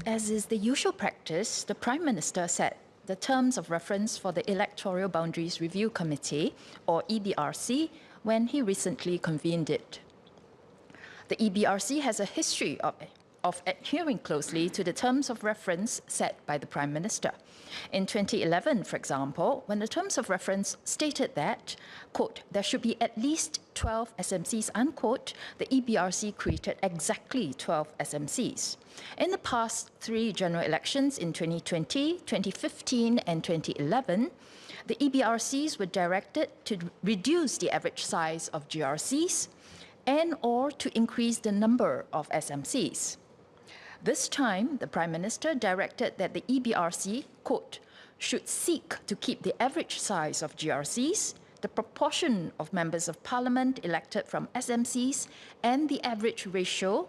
As is the usual practice, the Prime Minister set the terms of reference for the Electoral Boundaries Review Committee, or EBRC, when he recently convened it. The EBRC has a history of adhering closely to the terms of reference set by the Prime Minister. In 2011, for example, when the terms of reference stated that, quote, there should be at least 12 SMCs, unquote, the EBRC created exactly 12 SMCs. In the past three general elections in 2020, 2015, and 2011, the EBRCs were directed to reduce the average size of GRCs and or to increase the number of SMCs. This time, the Prime Minister directed that the EBRC, quote, should seek to keep the average size of GRCs, the proportion of members of Parliament elected from SMCs, and the average ratio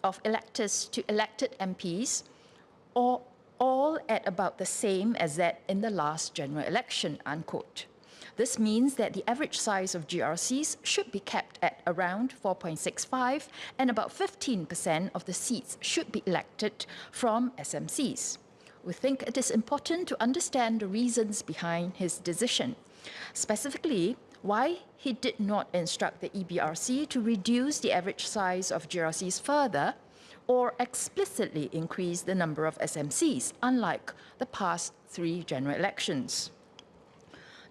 of electors to elected MPs, or all at about the same as that in the last general election, unquote. This means that the average size of GRCs should be kept at around 4.65 and about 15% of the seats should be elected from SMCs. We think it is important to understand the reasons behind his decision, specifically why he did not instruct the EBRC to reduce the average size of GRCs further or explicitly increase the number of SMCs, unlike the past three general elections.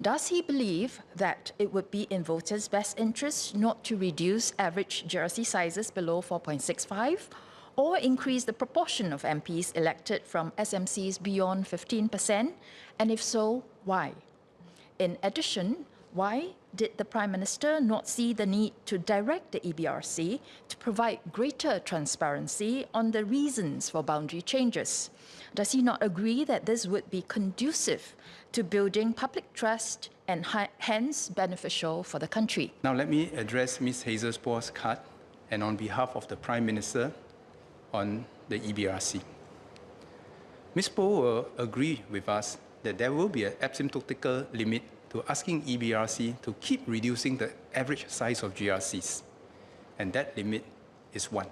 Does he believe that it would be in voters' best interest not to reduce average GRC sizes below 4.65 or increase the proportion of MPs elected from SMCs beyond 15%? And if so, why? In addition, why did the Prime Minister not see the need to direct the EBRC to provide greater transparency on the reasons for boundary changes? Does he not agree that this would be conducive to building public trust and hence beneficial for the country? Now let me address Ms. Hazel Poa's card and on behalf of the Prime Minister on the EBRC. Ms. Poa will agree with us that there will be an asymptotical limit to asking EBRC to keep reducing the average size of GRCs. And that limit is 1,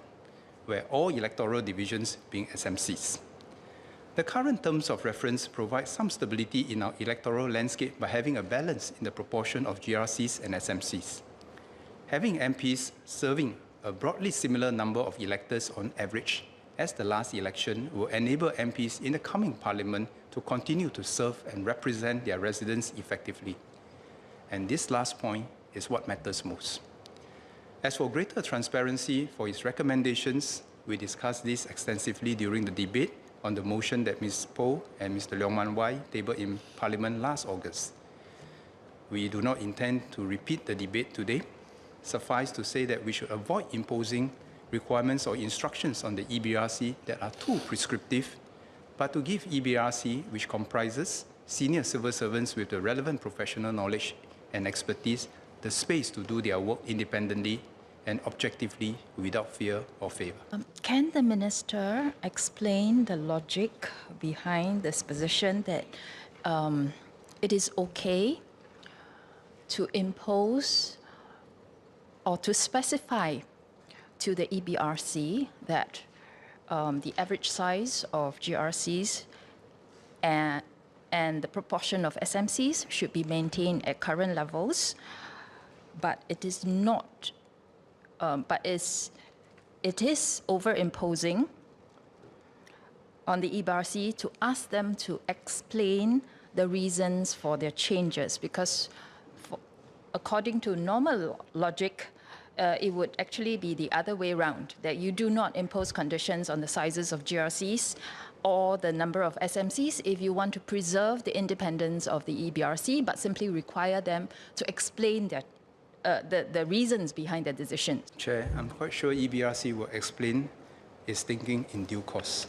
where all electoral divisions being SMCs. The current terms of reference provide some stability in our electoral landscape by having a balance in the proportion of GRCs and SMCs. Having MPs serving a broadly similar number of electors on average as the last election will enable MPs in the coming Parliament to continue to serve and represent their residents effectively. And this last point is what matters most. As for greater transparency for his recommendations, we discussed this extensively during the debate on the motion that Ms. Poa and Mr. Leong Man Wai tabled in Parliament last August. We do not intend to repeat the debate today. Suffice to say that we should avoid imposing requirements or instructions on the EBRC that are too prescriptive, but to give EBRC, which comprises senior civil servants with the relevant professional knowledge and expertise, the space to do their work independently and objectively without fear or favor. Can the Minister explain the logic behind this position that it is okay to impose or to specify to the EBRC that the average size of GRCs and the proportion of SMCs should be maintained at current levels, but it is not, it is over-imposing on the EBRC to ask them to explain the reasons for their changes, because according to normal logic, it would actually be the other way around, that you do not impose conditions on the sizes of GRCs or the number of SMCs if you want to preserve the independence of the EBRC, but simply require them to explain their, the reasons behind their decision. Chair, I'm quite sure EBRC will explain its thinking in due course.